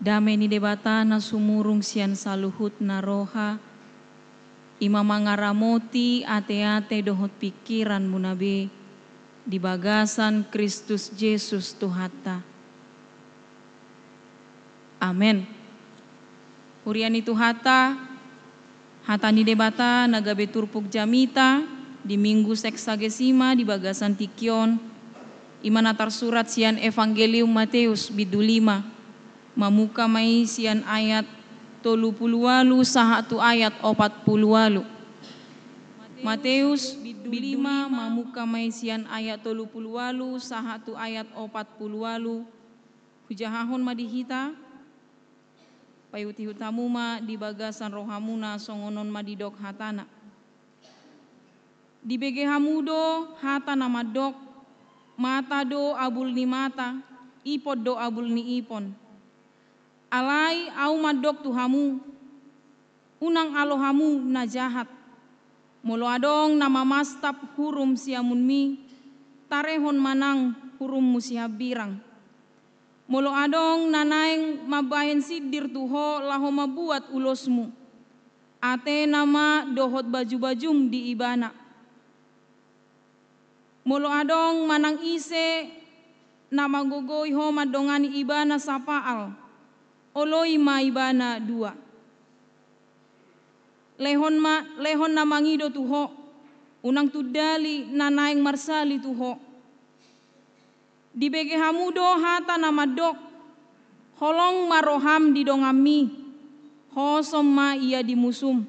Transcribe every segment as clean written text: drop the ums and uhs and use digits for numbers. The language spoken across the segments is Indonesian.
Damai ni debatana sumurung sian saluhut naroha. Ima mangaramoti ate-ate dohot pikiran munabe. Di bagasan Kristus Yesus Tuhata. Amen. Huriani Tuhata, hatani debata nagabe turpuk jamita di minggu seksagesima di bagasan Tikion. Imanatar surat sian Evangelium Matius bidu 5. Mamuka mai sian ayat 30 sahatu ayat 40. Matius bidu 5 mamuka mai sian ayat 30 sahatu ayat 40. Hujahahon madihita payuti hutamuma di bagasan rohamuna songonon madidok hatana. Di bege hamudo hata nama dok, mata do abul ni mata, ipod do abul ni ipon. Alai au madok tuhamu, unang alohamu na jahat. Molo adong nama mastap hurum siamun mi, tarehon manang hurum musihabirang. Molo adong nanaeng mabahen sidir tuho laho mabuat ulosmu. Ate nama dohot baju-bajum di ibana. Molo adong manang ise nama gogoy ho madongani ibana sapaal. Oloi ma ibana 2. Lehon namangido tuho. Unang tudali nanaeng marsali tuho. Di bege hamudo hata nama dok. Holong maroham di dongami. Hosom ma ia di musum.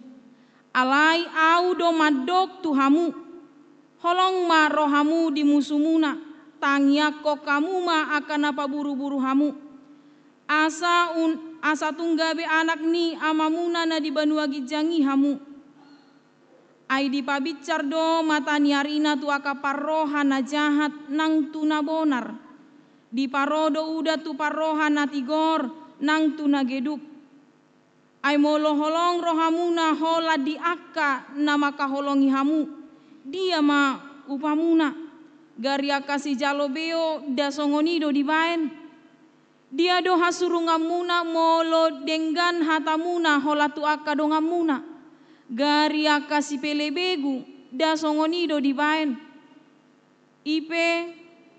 Alai au do madok tuhamu. Holong marohamu di musumuna. Tangyak kok kamu ma akan apa buru-buru hamu. Asa tunggabe anak ni amamuna na di banuagi jangi hamu. Ai di pabicar do mata niarina tu akaparroha na jahat nang tuna bonar. Di parodo udah tu parroha na tigor nang tuna geduk. Ai molo holong rohamuna hola di akka na makaholongi hamu. Dia ma upamuna. Gari akasi jalobeo da songonido di baen. Dia do hasurungamuna molo denggan hatamuna hola tu akka dongamuna. Gari akasi pelebegu da songonido di baen. Ipe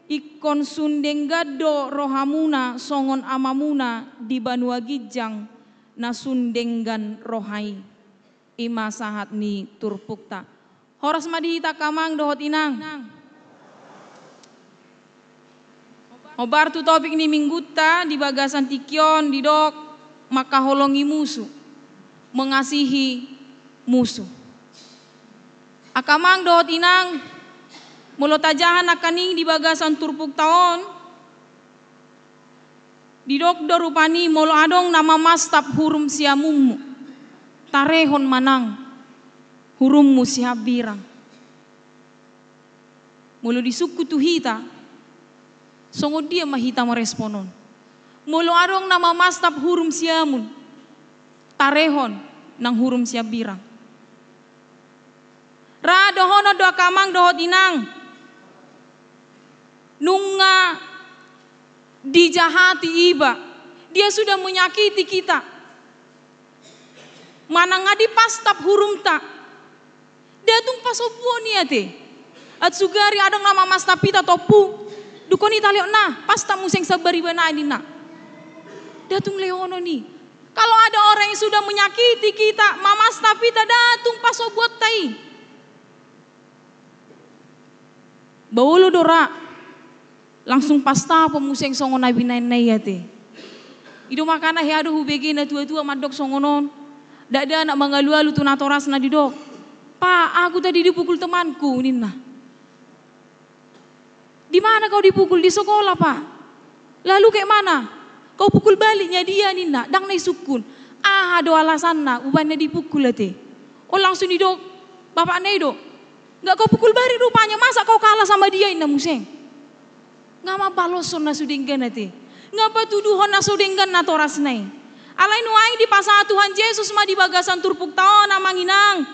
ikon sundeng gado rohamuna songon amamuna di banua gijang na sundenggan rohai. Ima sahat ni turpukta. Horas madihita kamang dohot inang. Obar tu topik ni mingguta di bagasan Tikion di dok makaholongi musuh. Mengasihi musuh. Akamang dohot inang mulo tajahan akaning di bagasan turpuk taon di dok do rupani molo adong nama mastap hurum siamummu tarehon manang hurummu sihabirang mulo di suku tuhita songo dia mahita meresponon mulo adong nama mastap hurum siamun tarehon nang hurum sihabirang ra dohono do akamang dohot inang nunga dijahati iba dia sudah menyakiti kita mana ngadi pastap hurum tak datung pasobuo niate at sugari adang nama mastapita topu dukoni taliok na pasta museng sabari bana na datung leono ni kalau ada orang yang sudah menyakiti kita mamastapita datung pasobuot tai bawolo dora langsung pasta pemuseng songon nabi nai ya te. Ido makana he adu hubegi na tua-tua madok songonon. Dada nak mangalu-alu tu natoras na didok. Pa, aku tadi dipukul temanku nina. Di mana kau dipukul di sekolah, Pak? Lalu kayak mana? Kau pukul baliknya dia nina, dang nai sukun. Ah, ada alasan na ubannya dipukul te. Oh langsung didok. Bapak nai dok. Enggak kau pukul balik rupanya, masa kau kalah sama dia ina museng? Ngama baloson na sudenggan nate. Ngapa tuduhon na sudenggan na toras nai. Alai nuai di pasal Tuhan Yesus ma di bagasan turpuk taon na manginang.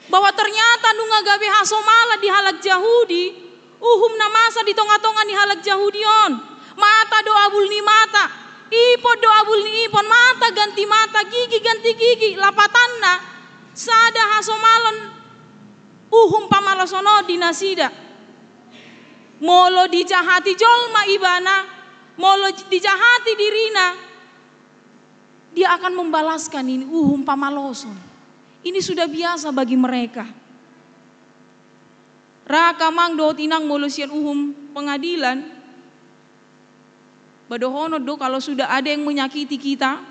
Bahwa ternyata nunga gabe hasomala di halak Yahudi. Uhum na masa di tonga-tonga di halak Yahudion. Mata do abul ni mata. Ipo do abul mata ganti mata, gigi ganti gigi, lapatanna sada hasomalon uhum pamalosono di nasida. Molo dijahati jolma ibana, molo dijahati dirina, dia akan membalaskan ini uhum pamaloson. Ini sudah biasa bagi mereka. Raka mang do tinang molo sian uhum pengadilan. Badohono do kalau sudah ada yang menyakiti kita,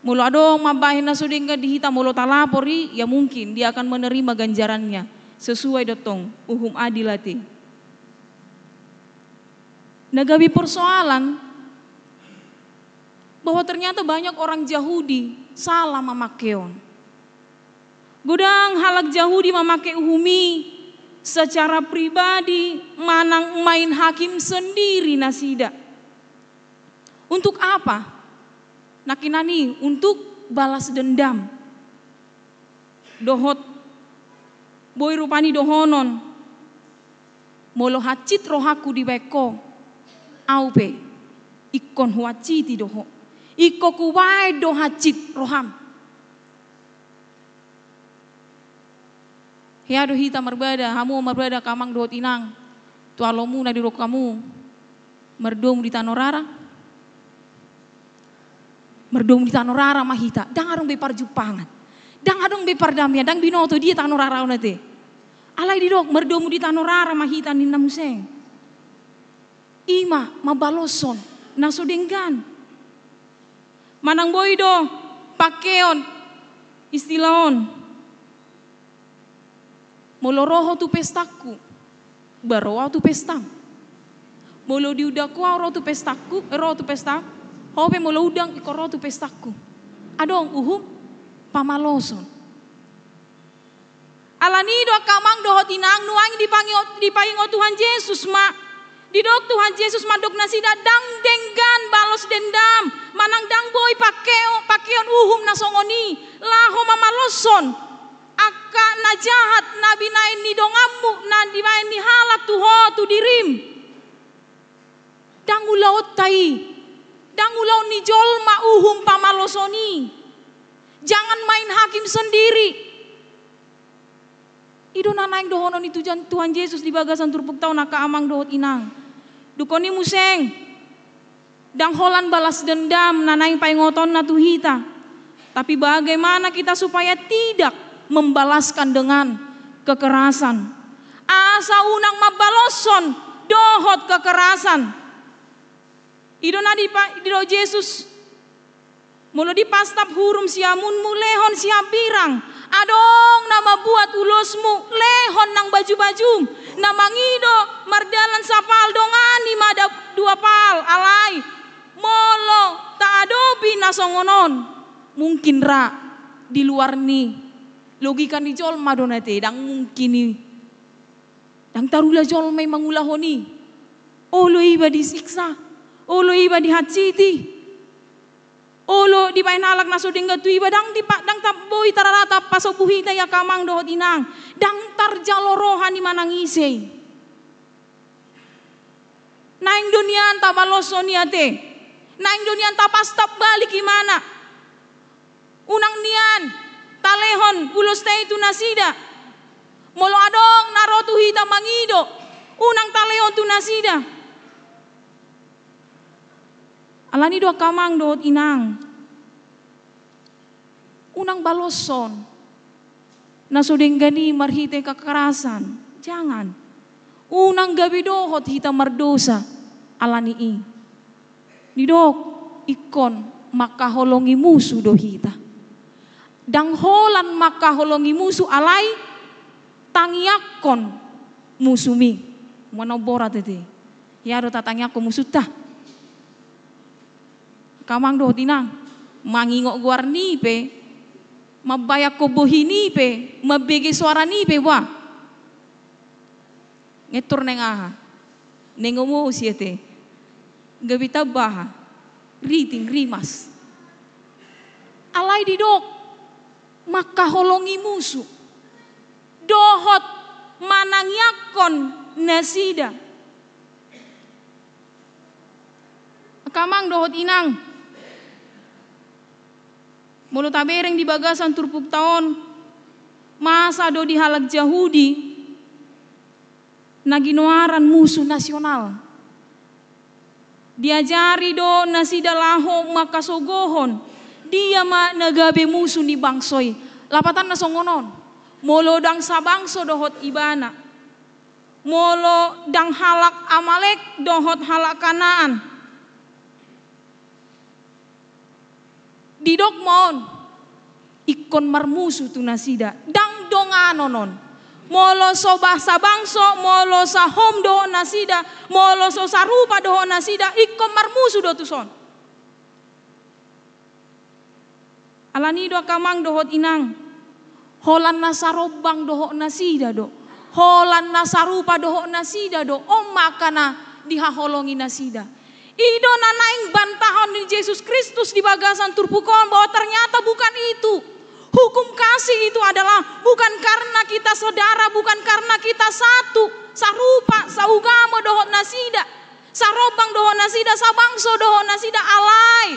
mulu adong mabahin na sudingga dihita mulu talapori, ya mungkin dia akan menerima ganjarannya sesuai dotong uhum adilati. Nagawi persoalan bahwa ternyata banyak orang Yahudi salah memakeon. Gudang halak Yahudi memakai uhumi secara pribadi, manang main hakim sendiri nasida. Untuk apa? Nakinani untuk balas dendam. Dohot boy rupani dohonon. Molo hacit rohaku di beko. Aupe ikon huaciti doho. Iko kuwai do hacit roham. Hiado hita merbada, hamu merbada kamang dohot inang. Tualomu na diro kamu. Merdom di tanorara. Merdom di tanorara mahita, dang arong bepar jupangan, dang arong bepar damia, dang binoto dia tanorara onate. Alai di dok merdom di tanorara mahita ninna museng. Ima mabaloson nasodenggan. Manang boydo pakeon istilahon. Moloroho tu pestaku, baroa tu pestang. Molo diudaku ro tu pestaku, ro tu pestaku. Hope mula udang ikoro tu pestaku. Adong uhum pamaloson. Alanido kamang dohot inang nuang dipangi Tuhan Yesus ma. Didok Tuhan Yesus madok nasida dang denggan balos dendam. Manang dang boy pakeon uhum nasongoni. Laho mamaloson. Aka najahat nabi nain ni dongamu na dimain ni halak tuho tu dirim. Dang ulaot tai. Dang ulau ni jolma uhum pamalosoni. Jangan main hakim sendiri. Ido nanaing dohonon itu Tuhan Yesus di bagasan turpuk tau naka amang dohot inang. Dukoni museng. Dang holan balas dendam nanaing paingoton na tuhita. Tapi bagaimana kita supaya tidak membalaskan dengan kekerasan. Asa unang mabaloson dohot kekerasan. Ido na di Yesus mulu di pastap hurum siamun mulehon siap birang adong nama buat ulosmu lehon nang baju-baju namangido mardalan sapal dongani mada dua pal alai molo tak adobi nasongonon mungkin ra di luar ni logika ni jolma donate dang mungkin ni dang tarula jolma mangulahoni olo iba disiksa. Olo iba dihaciti, olo di painalak naso dingga tu iba dang taboi tararata pasobuhita ya kamang dohot inang, dang tarjalorohan di manangisay. Naing dunian tabaloson niate, naing dunian tapastap balik imana. Unang nian talehon ulos teh itu nasida, molo adong narotu hita mangido, unang talehon tu nasida. Alani doa kamang dohot inang. Unang baloson. Nasudenggani marhite kekerasan. Jangan. Unang gabi dohot hita mardosa. Alani i. Didok ikon makaholongi musuh dohita. Dang holan makaholongi musuh alai tangiakon musumi. Manobora tete. Ya do tatangiakon musuh tah. Kamang doh tinang mangingok guar nipe mabayak ko bohi nipe mabege suara nipe wa ngetur neng aha nengomo siete gabita baha riting rimas alai didok maka holongi musuh dohot manangyakon nasida kamang dohot inang Molo tabereng di bagasan turpuk taon masa do di halak Yahudi naginoaran musuh nasional. Diajari do nasida laho makasogohon dia nagabe musuh ni bangsoy. Lapatan na songonon. Molo dang sabangso dohot ibana. Molo dang halak Amalek dohot halak Kanaan. Didok mon ikon marmusuh tu nasida. Dang donganonon. Molo so bahasa bangso, molo sa hom dohot nasida, molo so sarupa dohot nasida, ikon marmusuh do tuson. Alani do kamang dohot inang. Holan nasarobang dohok nasida do. Holan nasarupa dohok nasida do. Makana dihaholongi nasida. Ido nanaing bantahan ni Yesus Kristus di bagasan turpukon bahwa ternyata bukan itu. Hukum kasih itu adalah bukan karena kita saudara, bukan karena kita satu, sarupa, saugama dohok nasida, sarobang dohok nasida, sabangso dohok nasida alai.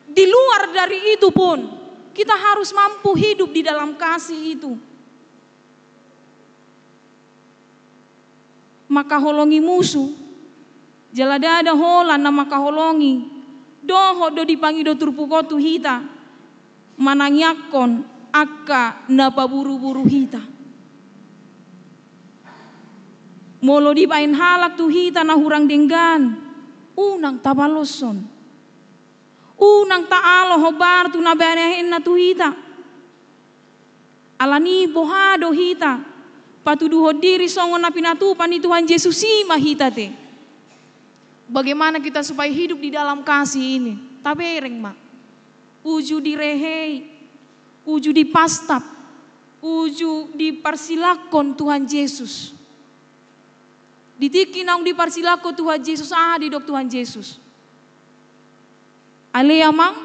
Di luar dari itu pun kita harus mampu hidup di dalam kasih itu. Maka holongi musuh. Jalada ada holan na maka holongi. Doho do dipangi do turpukotu hita. Manangyakon akka na paburu-buru hita. Molo dipain halak tu hita na hurang denggan. Unang tabaloson. Unang taalo hobar tu nabanehin na tuhita. Alani bohado hita. Patuduho diri songon na pinatupan ni Tuhan Yesus hita te. Bagaimana kita supaya hidup di dalam kasih ini? Tabereng mak. Uju direhei. Uju dipastap. Uju dipersilakon Tuhan Yesus. Ditiki naung dipersilakon Tuhan Yesus. Di dok Tuhan Yesus. Aleamang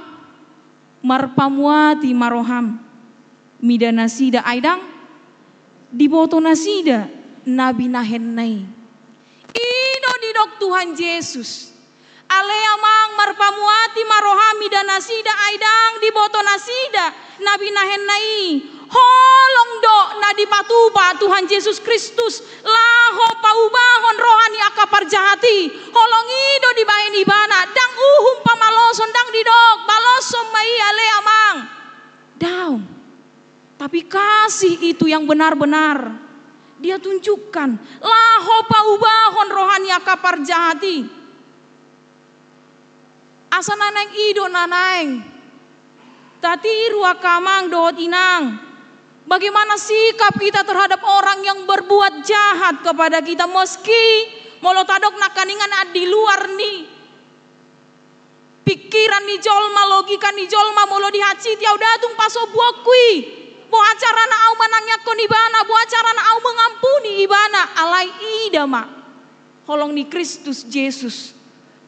marpamuati maroham mida nasida aidang diboto nasida nabi nahennai ido didok Tuhan Yesus. Aleamang marpamuati maroham mida nasida aidang diboto nasida nabi nahennai holong do na dipatupa Tuhan Yesus Kristus laho paubahon rohani akapar jahati holong ido dibahen ibana dang uhum pamaloson dang didok balosom mai ale amang daun. Tapi kasih itu yang benar-benar dia tunjukkan laho paubahon rohani akapar jahati asa nanaing ido nanaing tatiru akamang dohot inang. Bagaimana sikap kita terhadap orang yang berbuat jahat kepada kita meski molo tadok nakaningan di luar nih pikiran ni jolma logika ni jolma molo dihaci tiau datung paso buakui bo acara na au manangyakon ibana bo acara na au mengampuni ibana alai idama holong ni Kristus Yesus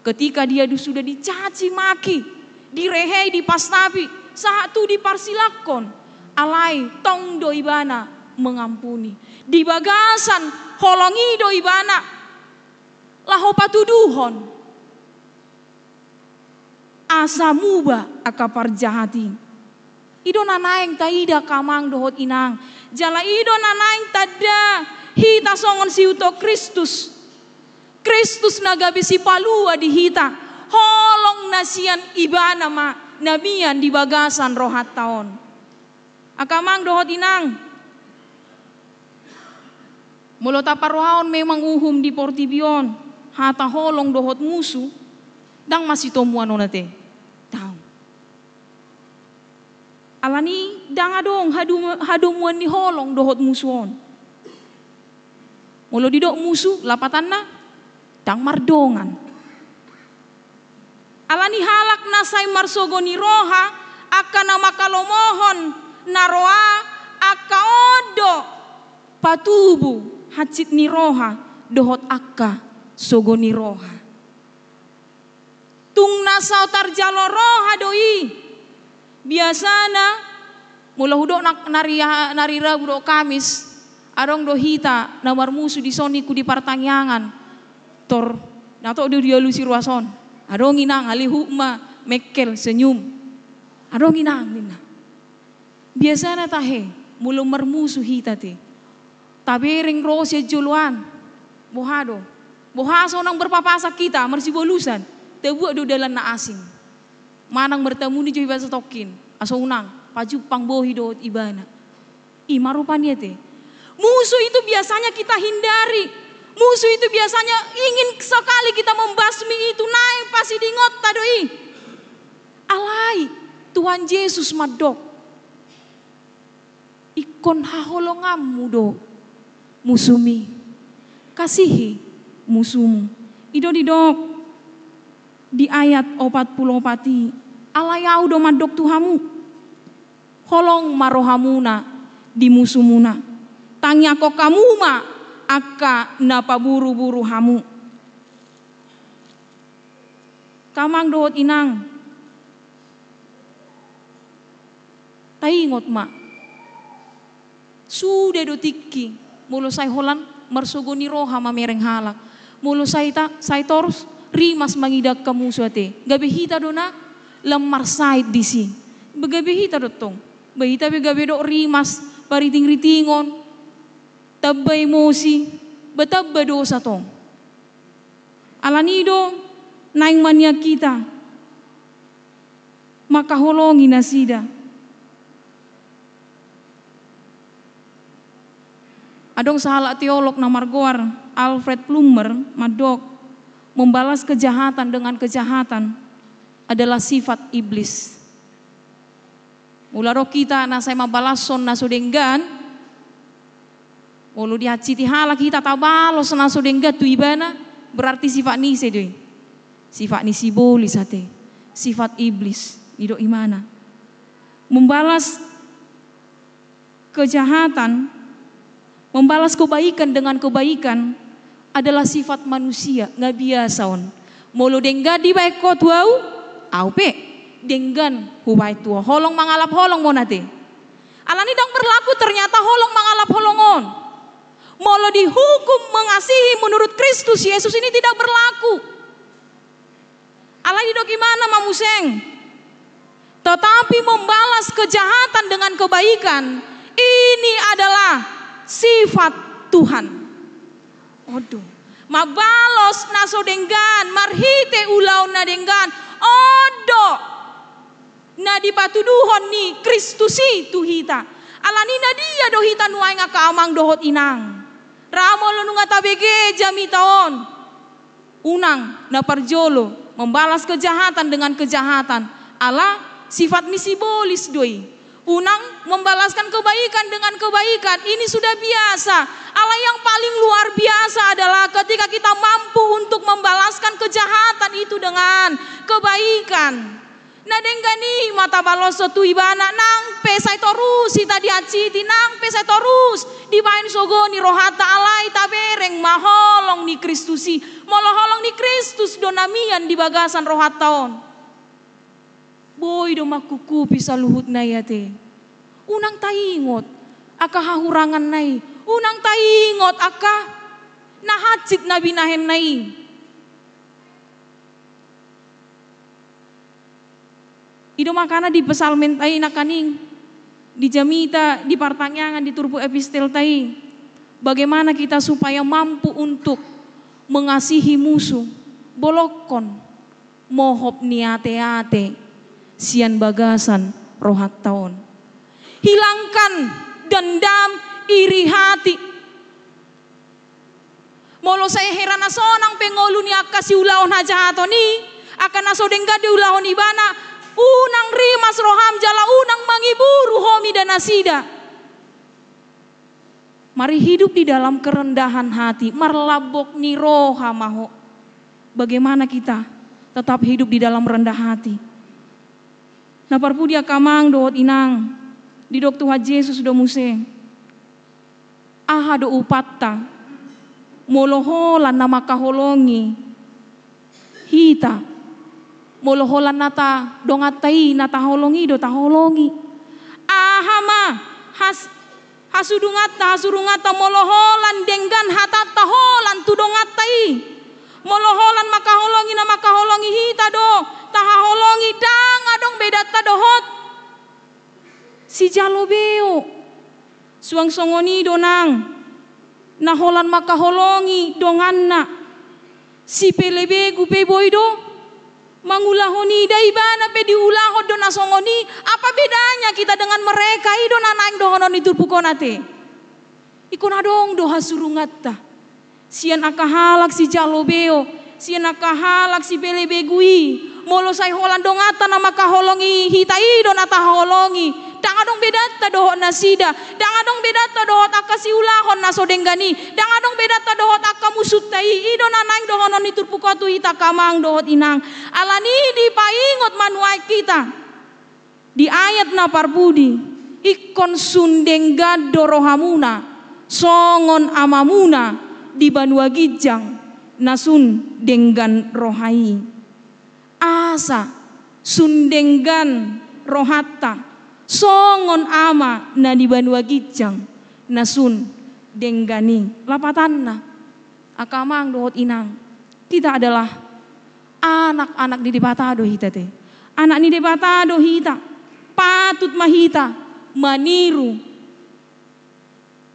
ketika dia sudah dicaci maki direhei dipastapi satu diparsilakon alai tong do ibana mengampuni di bagasan holongi do ibana laho patuduhon asa muba akapar jahati ido nanaeng taida kamang dohot inang jala ido nanaeng tada hita songon siuto Kristus nagabe si palua di hita holong nasian ibana ma nabian di bagasan rohat taon. Akamang dohot inang. Molo taparohaon memang uhum di portibion. Hata holong dohot musuh. Dang masih tomuan onate. Tahu. Alani dang adong hadumuan ni holong dohot musuhon. Molo didok musuh lapatan na. Dang mardongan. Alani halak nasay marsogoni roha. Akana makalomohon. Naroa akaodo patubu hacit ni roha dohot akka sogo ni roha tung nasau tarjalo roha doi biasana mula hudok narira budok Kamis arong dohita namar musuh di soniku di partangyangan tor nato dia lusi ruason arong inang alihuma mekel senyum Adong inang nina. Biasanya tahe mulu mermusuh hita te. Tabering rosya juluan. Bohado. Bohaso nang berpapasak kita mersi bolusan. Tebuak do dalan na asing. Manang bertemu ni johi bahasa tokin. Aso unang pajupang bohi do ibana. Marupanya te. Musuh itu biasanya kita hindari. Musuh itu biasanya ingin sekali kita membasmi itu, naik pasti dingot tadoi. Alai Tuhan Yesus madok. Ikon haholongamu do musumi. Kasihi musuhmu. Ido didok di ayat 44. Alayau do madok Tuhamu. Holong marohamuna di musuhmuna. Tangya kok kamu ma aka napa buru-buru hamu. Kamang dohot inang. Taingot ma. Sudah do tiki. Mulu say holan marsugoni roha mamereng halak. Mulu say torus rimas mangidak kamu suate. Gabi hita do na lemar sait di sini. Begabi hita do tong. Bahita begabi do rimas pariting-ritingon. Tabay emosi, batabba dosa tong. Alanido, naing mania kita. Makaholongi nasida. Adong sahala teolog na margoar Alfred Plummer madok membalas kejahatan dengan kejahatan adalah sifat iblis. Mularo kita nasay mabalason na sudenggan. Walau dihaciti halak kita tabalos na sudengga tu ibana berarti sifat ni sedoi. Sifat ni sibolis hati. Sifat iblis ido imana. Membalas kejahatan, membalas kebaikan dengan kebaikan adalah sifat manusia, nggak biasa on. Mulu dengga di baik ko tuau, au pe denggan hubai tua. Holong mangalap holong monate. Alani dang berlaku ternyata holong mangalap holongon. Molo dihukum mengasihi menurut Kristus Yesus ini tidak berlaku. Allah di gimana mamuseng? Tetapi membalas kejahatan dengan kebaikan ini adalah sifat Tuhan. Odo, mabalos naso denggan, marhite ulau na denggan. Odo, na dipatuduhon ni Kristusi tuhita. Alani na dia dohita nuay nga kaamang dohot inang. Ramolo nunga tabege jami taon. Unang na parjolo membalas kejahatan dengan kejahatan. Allah sifat misibolis doi. Unang membalaskan kebaikan dengan kebaikan. Ini sudah biasa. Allah yang paling luar biasa adalah ketika kita mampu untuk membalaskan kejahatan itu dengan kebaikan. Nadenggani mata baloso tu ibana nang pesai torus ita diaciti nang pesai torus dibain sogoni rohata alai tabereng maholong ni Kristusi moloholong ni Kristus donamian di bagasan rohataon. Boy do makuku bisa luhut na yate. Unang taingot aka hahurangan nai. Unang taingot aka nahacit na binahen nai. Ido makana di pesalmen tai nakaning di jamita di pertanyaan di turpu epistel tai bagaimana kita supaya mampu untuk mengasihi musuh bolokon mohop niate-ate sian bagasan rohat taon hilangkan dendam iri hati molo saya herana sonang pengolu ni akasi ulahon hajahatoni akan naso dengga di ulahon ibana unang rimas roham jala unang mangiburu homi dan nasida. Mari hidup di dalam kerendahan hati, marlabok ni roha maho. Bagaimana kita tetap hidup di dalam rendah hati? Naparpudia kamang dohot inang di dok Tuhan Yesus do muse. Aha do upatta moloholan nama kaholongi hita. Moloholan nata dongatai nata holongi do taholongi ahama hasurungata moloholan denggan hatat taholan tu dongatai moloholan makaholongi na makaholongi hita do taholongi dang adong beda ta dohot si jalobeo suang songoni donang na holan makaholongi donganna si pelebegu pe boydo mangulahoni daibana pe diulahod do na songoni. Apa bedanya kita dengan mereka? Ido na naing dohonon itu pukonate ikon adong do hasurungatta sian akahalak si jalobeo sian akahalak si pelebegui molo say holan dongata na makaholongi hitai do nata holongi dangadong bedata dohot nasida dangadong bedata dohot akasi ulahon naso denggani dangadong bedata dohot akamusutai ido nanaing dohonon iturpukatu hita kamang dohot inang alani di paingot manuai kita di ayat na parbudi ikon sundengga dorohamuna songon amamuna di Banua Gijang nasun denggan rohai asa sundenggan rohatta songon ama na di Banua Gijang nasun denggani lapatanna akamang dohot inang kita adalah anak-anak di debatado hita te anak ni debatado hita patut mahita maniru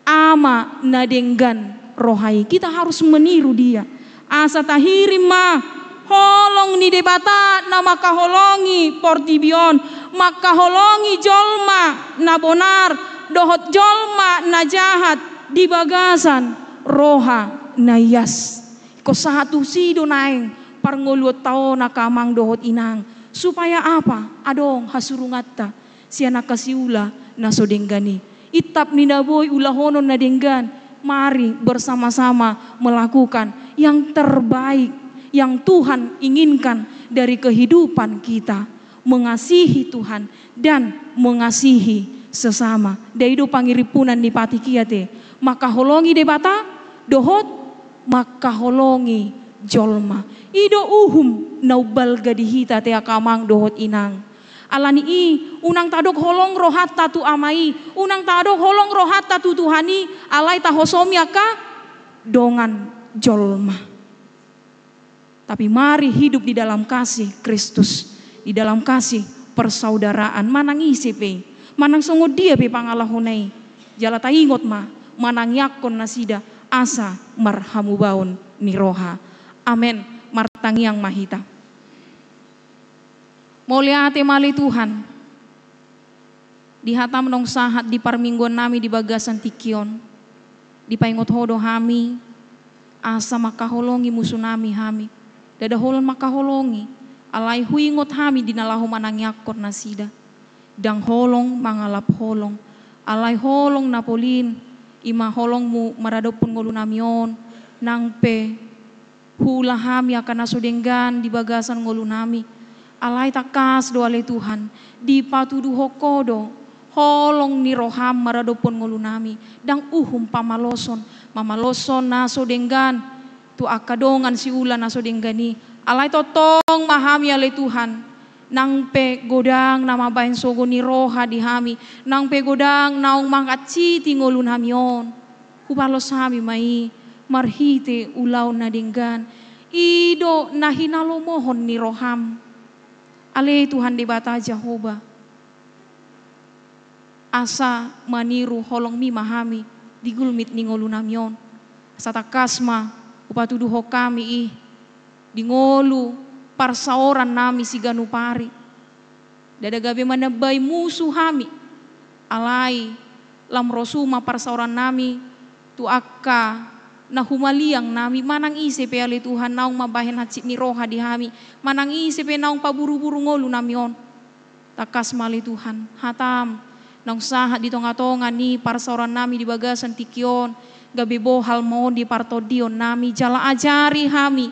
ama na denggan rohai. Kita harus meniru dia asa tahirim ma holong ni debata na makaholongi portibion makaholongi jolma na bonar dohot jolma na jahat di bagasan roha na yas ko satu sido naeng parngoluot tao na kamang dohot inang supaya apa adong hasurungatta siana kasiula na sodenggani itap ni naboy ulahonon na denggan. Mari bersama-sama melakukan yang terbaik yang Tuhan inginkan dari kehidupan kita, mengasihi Tuhan dan mengasihi sesama. Daido pangiripunan di patikiate, maka holongi debata dohot maka holongi jolma. Ido uhum naubal gadihita te akamang dohot inang. Alani i unang tadok holong rohatta tu amai, unang tadok holong rohatta tu Tuhani, alai tahosomi aka dongan jolma. Tapi mari hidup di dalam kasih Kristus, di dalam kasih persaudaraan. Manang isi pe, manang songo dia pe pangalahonai. Jala taingot ma, manang yakon nasida asa marhamu baun niroha. Amen. Martangiang mahita. Moliate mali Tuhan di hatam nong sahat di parmingguan nami di bagasan tikion di paingot hodo hami asa makaholongi musuh nami hami dada holon makaholongi alai huingot hami di nalahu manangyakor nasida dang holong mangalap holong alai holong napolin ima holong mu maradopun ngolu namion nang pe hula hami akan nasudenggan di bagasan ngolu nami alai takas doale Tuhan di patudu hokodo holong ni roham maradopon ngolunami dang uhum pamaloson mamaloson naso denggan tu akadongan si ulan naso denggani alai totong mahami ale Tuhan nang pe godang nama bain sogo ni roha di hami nang pe godang naong mangkat citi ngolun hamion kubalos hami mai marhite ulau na denggan ido nahinalo mohon ni roham ale Tuhan debata Jehovah asa maniru holong mi mahami digulmit ningolu namion asa takasma upatudu hokami ih dingolu parsaoran nami si ganupari dada gabe manabay musuh hami alai lam rosuma parsaoran nami tu akka na humaliang nami manang ise pe ale Tuhan naong mabahen hatsit ni roha di hami manang ise pe naong paburu-buru ngolu namion takas mali Tuhan hatam naong sahat di tonga-tonga ni parsaoran nami di bagasan tikion gabi bohal mohon di partodion nami jala ajari hami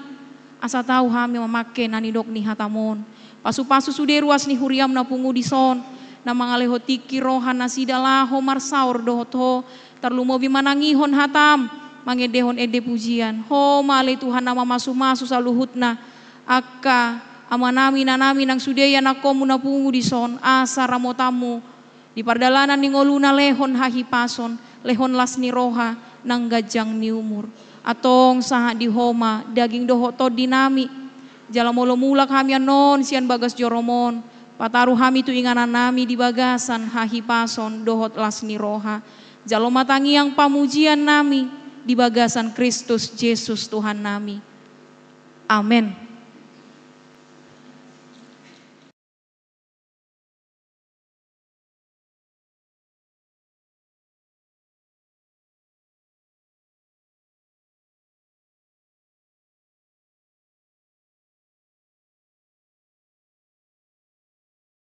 asa tahu hami memake nani dok ni hatamon pasu-pasu sude ruas ni huriam na pungu di son na mangaleho tiki roha nasida laho marsaur dohoto terlumo bimanangihon hatam mangedehon ede pujian ho male Tuhan nama masu-masu saluhutna akka amanami nanami nang sudeya nakomu na pungu di son asa ramotamu di pardalanan ni ngoluna lehon hahipason lehon las ni roha nang gajang ni umur atong saha di homa daging dohoto dinami jala molo mulak hami anon sian bagas joromon Pataruh hami tu inganan nami di bagasan hahipason dohot lasni roha. Jalo matangi yang pamujian nami di bagasan Kristus Yesus Tuhan nami. Amin.